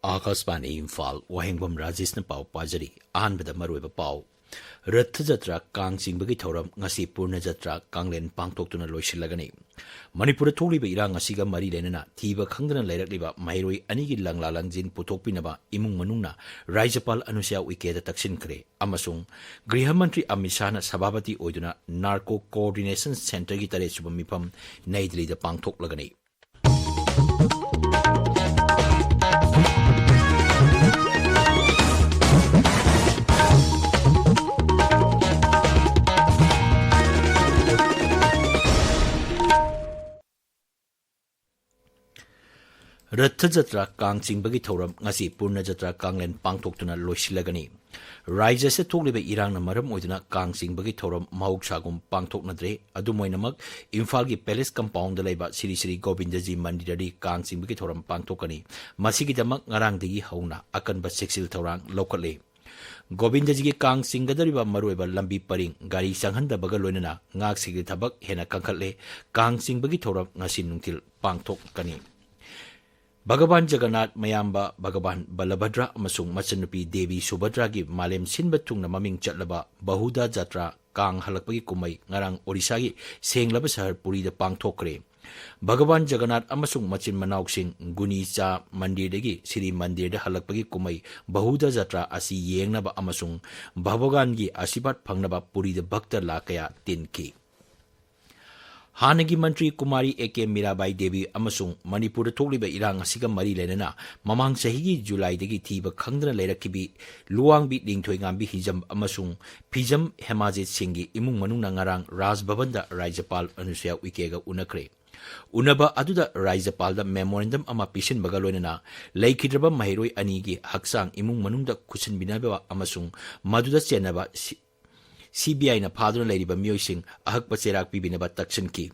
आकाशवाणी इम्फाल वाहेंगबम राजेश न पाव पाजरी आहानबदा मरुइबा पाव रथ जत्रा कांग चिंबगी थौरम ngasi पूर्ण जत्रा कांगलेन पांगथोक्तुना लोइसिल्लगनी मणिपुर थोक्लिबा इरांग असिगा मरी लेनना थीबा खंगदना लेरकलिबा माइरोई अनिगी लंगला लंजिन पुथोकपिनबा इमुंग मनुंगना राज्यपाल अनुसुया उइकेदा तक्सिनखरे अमसुंग गृह मंत्री अमित शाहना सभापति ओइदुना नार्को कोऑर्डिनेशन सेंटर की तरे सुबम मिफम नई दिल्लीदा पांगथोक्लगनी रथ जत्रा कांग चिंबगी थौरम ngasi पूर्ण जत्रा कांगलेन पांगथोक्तुना लोइसिल्लगनी राज्य से थोक्लिबा इरांगना मरम ओइदुना कांग चिंबगी थौरम महौसागुम पांगथोक्नद्रे अदुमोइनमक इम्फाल की पैलेस कंपाउंड लेबा श्री श्री गोविंदजी मंदिरदी कांग चिंबगी थौरम पांगथोकनी मसिगिदमक ngarangdagi हौना अकनबा सेक्सिल थौरांग लौकले गोविंदजी की कांग सिंगदरिबा मरुइबा लंबी परिंग गाड़ी संघनदबगा लोइनना ngak sigi thabak hena kangkhatle कांग चिंबगी थौरम ngasi nungtil पांगथोकनी भगवान जगन्नाथ मयाम्बा भगवान बलभद्रा अमसुंग मचनुपी देवी सुभद्रा की मालेम सिनबा थुंगना ममिंग चटलबा बहुदा जत्रा कांग हलकपगी कुमई ngarang ओडिशा की सेंगलबा शहर पुरीदा पांगथोकरे भगवान जगन्नाथ अमसुंग मचिन मनाउसिंग गुनीचा मंदिरदगी श्री मंदिरदा हलकपगी कुमई बहुदा जत्रा असि येंगनबा अमसुंग भगवान की आशीर्वाद फंगनबा पुरीदा भक्त लाकया तिनकी हानगी मंत्री कुमारी एके मीराबाई देवी अमसुंग मणिपुर थोक्लिबा इरांग असिगा मरी लेनना ममांग सहीगी जुलाईदगी थीबा खंगदना लेरकिबी लुवांगबी लिंगथोइंगांबी हिजम अमसुंग फिजम हेमाजित सिंगी इमुंग मनुंगना ngarang राजभवनदा राज्यपाल अनुसुया उइकेगा उनखरे उनबा अदुदा राज्यपालदा मेमोरेंडम अमा पिसिनबगा लोइनना लेखिद्रबा महिरोई अनिगी हक्सांग इमुंग मनुंगदा खुसिनबिनाबा अमसुंग मदुदा चेनबा CBI na phaduna leiriba mioising ahakpa cherak pibinaba taksin ki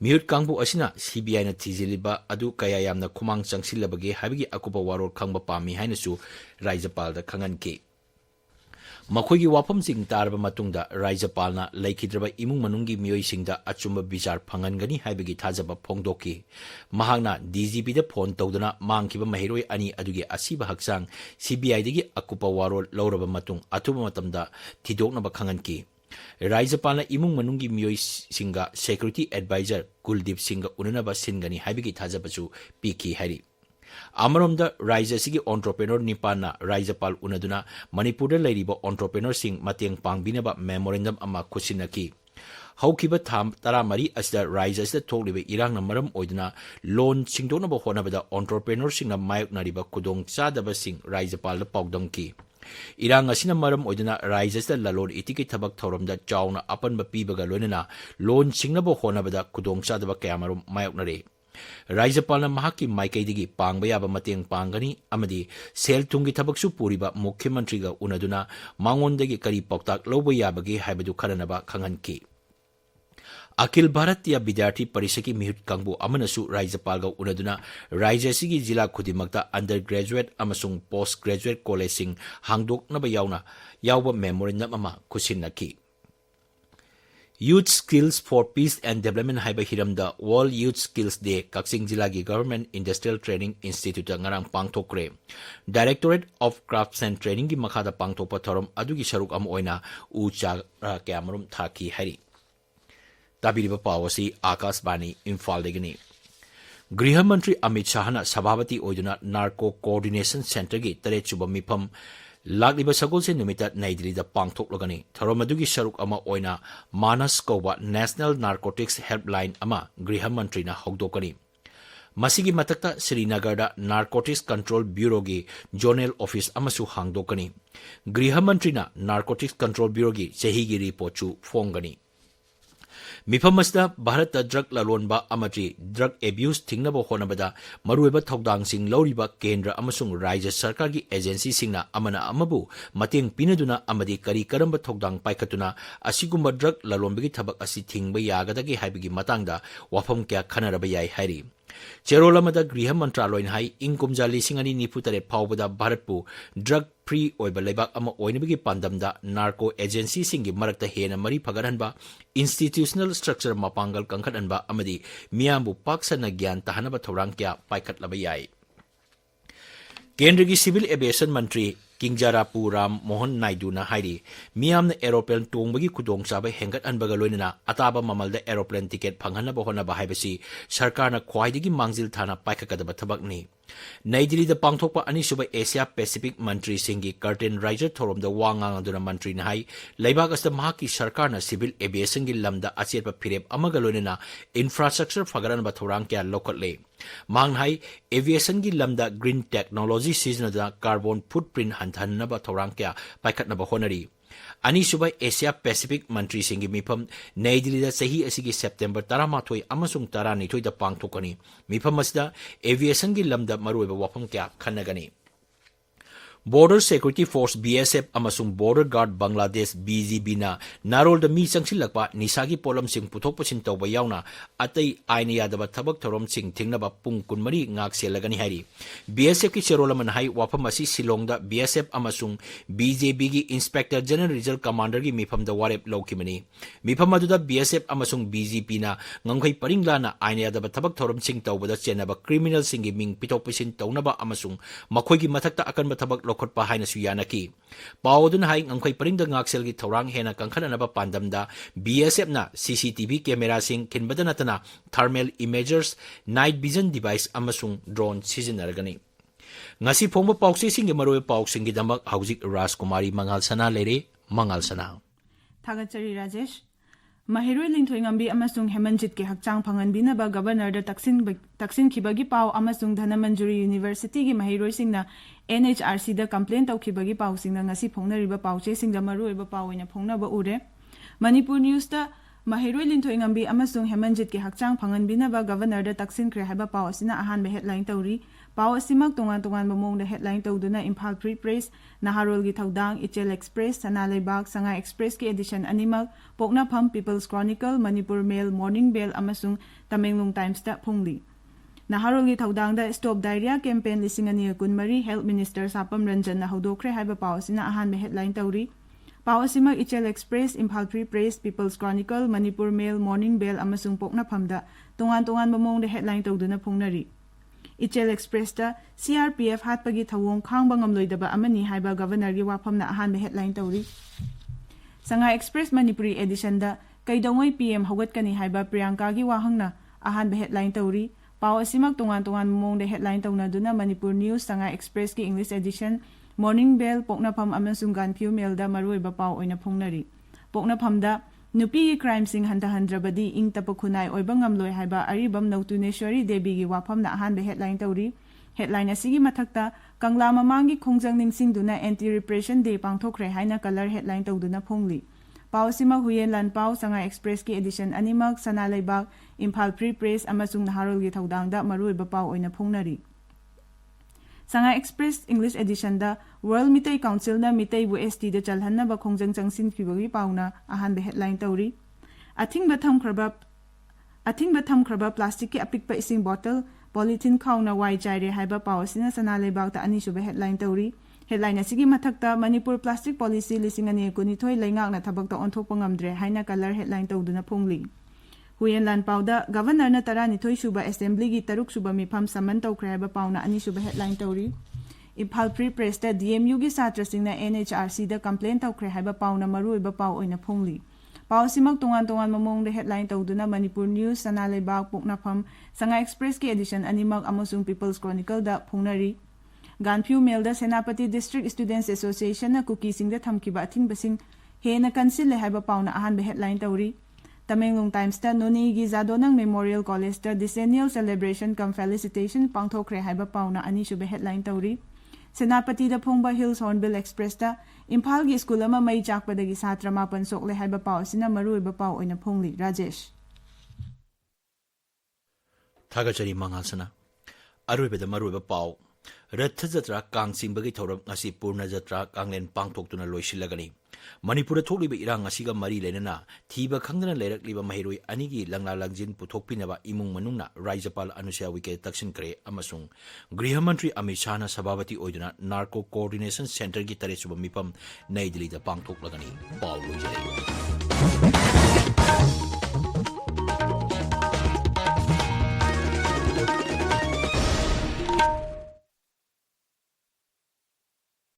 miut kangbu asina CBI na thijiliba adu kaya yamna khumang changsilabage habigi akupa warol khangba pami haina su राज्यपाल da khangan ki मखोगी वाफम सिंग तारबा मतुंगदा राज्यपालना लेखिद्रबा इमुंग मनुंगी मियोइसिंगदा अचुंबा विचार फंगनगनी हाइबगी थाजबा फोंगदोकी महांगना DGP दा phone तौदना मांगखिबा महिरोई अनि अदुगी असिबा हक्सांग CBI दगी अकुपा वारोल लौरबा मतुंग अथुबा मतमदा थिदोकनबा खंगनकी राज्यपालना इमुंग मनुंगी मियोइसिंगा security adviser Kuldeep सिंगा उननबा सिनगनी हाइबगी थाजबसु Peaky हाइरी अमरोमदा राज्य सिगी entrepreneur निपाना राज्यपाल उनदुना Manipur लेरिबा entrepreneur सिंग मतेंग पांगबिनबा memorandum अमा खुसिनकी हौखिबा थाम तरामरी असदा राज्य से थोक्लिबा इरांगना मरम ओइदुना लोन सिंगदोनबा होनबदा एंटरप्रेन्योर सिंगना मायoknariba खुदोंग चादबा सिंग राज्यपाल पाउदंकी इरांग असिना मरम ओइदुना राज्य से ललोन इतिकी थबक थौरमदा चावना अपनबा पीबगा लोइनना लोन सिंगनबा होनबदा खुदोंग चादबा कयामरम मायoknare राज्यपालना महाकी माइकैदगी पांगबा याबा मतेंग पांगनी अमदी सेल थुंगी थबकसु पूरीबा मुख्यमंत्रीगा उनदुना मांगोंदगी करी पौताक लौबा याबगे हाइबदु खरनबा खंगनकी अखिल भारतीय विद्यार्थी परिषद की मिहुत कांगबु अमनसु राज्यपालगा उनदुना राज्यसिगी जिला खुदिमक्ता अंडर ग्रेजुएट अमसुंग पोस्ट ग्रेजुएट कॉलेजिंग हांगदोकनबा यावबा मेमोरेंडम अमा खुसिनकी Youth Skills for Peace and Development haiba hiramda World Youth Skills Day Kaksing Jila gi Government Industrial Training Institute ngarang pangthokre Directorate of Crafts and Training gi makhada pangthokpa thorom adugi saruk am oina u cha kyamarum thaki hari tabiriba pawasi Akashbani Imphal degini गृह मंत्री अमित शाहना सभापति ओइदुना narco coordination centre की तरेत सुबा मिफम लागिबा सगोल से निमिता नई दिल्ली दा पांगथोक्लगनी थरोमदुगी सरुक अमा ओइना मानस कौबा नेशनल नार्कोटिक्स हेल्पलाइन अमा गृह मंत्री ना हौदोकनी मसिगी मतकता श्रीनगर दा नार्कोटिक्स कंट्रोल ब्यूरो की जोनल ऑफिस अमसु हांगदोकनी गृह मंत्री ना नार्कोटिक्स कंट्रोल ब्यूरो की चही की रिपोर्ट चु फोंगनी मिफमसदा भारत ड्रग ललोनबा अमची ड्रग एब्यूज थिंगनबो होनबदा मरुएबा थौदांग सिंग लौरिबा केंद्र अमसुंग राज्य सरकार की एजेंसी सिंगना अमना अमबु मतेंग पिनदुना अमदी करी करंबा थौदांग पाइखतुना असिगुंबा ड्रग ललोनबगी थबक असि थिंगबा यागदगी हाइबगी मतंगदा वाफम क्या खनरबा याय हाइरी चेरोलमदा गृह मंत्रालय हाई इंकुमजा लिसिंग अनि निफुतरे फावबदा भारतपु ड्रग फ्री ओइबा लेबाक अमा ओइनबगी पांदमदा नार्को एजेंसी सिंगी मरकता हेना मरी फगरहनबा इंस्टीट्यूशनल स्ट्रक्चर मापांगल कंखटनबा अमदी मियामबु पाक्सना ज्ञान तहनबा थौरांग क्या पाइखटलबा याय केंद्र की सिविल एविएशन मंत्री किंगजारापू राम मोहन नायडू ना हाइरी मियाम ने एरोप्लेन टोंबगी खुदोंग चाबे हेंगत अनबगा लोइना अताबा ममलदा एरोप्लेन टिकेट फंगहनबा होनबा हाइबसी सरकारना ख्वाइदगी मांगजिल थाना पाइखकदबा थबकनी नई दिल्ली दा पांगथोकपा अनिसुबा एशिया पैसिफिक मंत्री सिंगी कर्टेन राइजर थोरमदा वांगांग अदुना मंत्री ना हाई लेबाग अस्त महाकी सरकारना सिविल एविएशन की लमदा अचेतपा फिरेप अमगा लोइना इंफ्रास्ट्रक्चर फगरनबा थोरांग क्या लोकटले मांग हाई एविएशन की lambda green technology सिजनदा carbon footprint हंथनबा थोरांग क्या पाइखतनबा होनरी अनिसुबा एशिया पैसिफिक मंत्री सिंगी मिफम नई दिल्ली सही असिगी सेप्टेम्बर 13 अमसुंग 12 पांगथोकनी मिफम असदा एविएशन की लमदा मरुएबा वाफम क्या खन्नगनी Border Security Force BSF amasung Border Guard Bangladesh BGB na narol da mi changsilakpa nisagi polam sing puthok pachin tawba yauna atai aina yadaba thabak thorom sing thingnaba pung kunmari ngak selagani hari BSF ki cherolaman hai wafam asi Shillong da BSF amasung BJB gi Inspector General Regional Commander gi mifam da warep lawkimani mifam adu da BSF amasung BGP na nganghai paringla na aina yadaba thabak thorom sing tawba da chenaba criminal sing gi ming pithok pachin tawnaba amasung makhoi gi mathakta akanba thabak lokotpa haina suyanaki paudun hai ngangkhoi paringda ngaksel gi thorang hena kangkhananaba pandamda BSF na CCTV camera sing kinbada natana thermal imagers night vision device amasung drone sizinargani ngasi phongba paukse sing gi maroi pauk sing gi damak haujik Rajkumari Mangalsana lere Mangalsana Thagachari Rajesh Mahiroi Lingthoingambi amasung Hemanjit ke hakchang phanganbinaba governor da taksin khibagi pau amasung Dhanamanjuri University gi mahiroi singna NHRC da complaint tawkhibagi pau singna ngasi phongnariba pauche singda maruiba pau oina phongnaba ure Manipur News da Mahiroi Lingthoingambi amasung Hemanjit ke hakchang phanganbinaba governor da taksin khre haiba pau asina ahanba headline tawri pau asimak tongan mamong da headline tawduna Imphal Free Press Naharol gi thaudang Ichel Express Sanalaibak Sanga Express ki edition animal Poknapham People's Chronicle Manipur Mail Morning Bell amasung Tamenglong Times da phongli Naharol gi thaudang da Stop Diarrhea campaign 2023 Health Minister Sapam Ranjan na hodokre haiba pau asina ahanba headline tawri pau asimak Ichel Express Imphal Free Press People's Chronicle Manipur Mail Morning Bell amasung Poknapham da tongan mamong da headline tawduna phongnari Ichel Express da CRPF hatpagi thawong khangba ngamloidaba amani haiba governor gi wafamna ahanba headline tawri Sanga Express Manipuri edition da kaidongoi PM hogatkani haiba Priyanka gi wahangna ahanba headline tawri pau asimak tongan mamong da headline tawna duna Manipur News Sanga Express ki English edition Morning Bell Poknapham amasung Ganphu Mail da maruiba pau oina phongnari Poknapham da Nupi gi crime sing handrabadi ing tapakhunai oiba ngamloi haiba aribam Nautuneshwari Devi gi wafamna ahanba headline tawri headline asigi mathakta Kangla mamangi khongjang ningsingduna anti repression day pangthokre haina color headline tawduna phongli pausima huyen lan pau Sanga Express ki edition animak Sanalaibak Imphal Free Press amasung Naharol gi thaudangda maruiba pau oina phongnari Sanga Express English edition da World Mitai Council na Mitai UST da chalhanna ba khongjang changsin khibagi pauna ahanba headline tawri athing batham khraba plastic ki apikpa ising bottle polythene khawna wai jaire haiba pawsina Sanalaibak ta ani suba headline tawri headline asigi mathakta Manipur plastic policy 2019 laingak na thabak ta onthokpa ngamdre haina color headline tawduna phongli Huyen lan pauda governor na taranithoi suba assembly gi taruk suba mifam saman tawkhre haiba pauna ani suba headline tawri Imphal Free Press da DMU gi satra singna NHRC da complaint tawkhre haiba pauna maruiba pau oina phongli pau simak tongan mamong da headline tawduna Manipur News Sanalaibak Poknapham Sanga Express ki edition animak amasung People's Chronicle da phongnari Ganphu Mail da Senapati District Students Association na cookie sing da thamkiba athing basing he na kansil le haiba pauna ahanba headline tawri Tamenglong Times ta Noni gi Zadonang Memorial College ta Decennial Celebration cum Felicitation pangthokre haiba pauna ani suba headline tawri Senapati da Phongba Hills Hornbill Express ta Imphal gi school ama mai chakpadagi satra mapan sokle haiba pau sina maruiba pau oina phongli Rajesh Thagachari Mangalsana aruiba maruiba pau Ratha Jatra Kangsing bagi thoram ngasi Purna Jatra Kanglen pangthoktuna loisilagani Manipur thokliba irang asiga mari lenana thiba khangdana leirakliba mahiroi anigi langla langjin puthokpinaba imung manungna Rajapal Anusya Wike taksin kre amasung Griha Mantri Amit Shah na sababati oiduna Narco Coordination Center gi taresuba mipam Nai Delhi da pangthoklagani paw loijare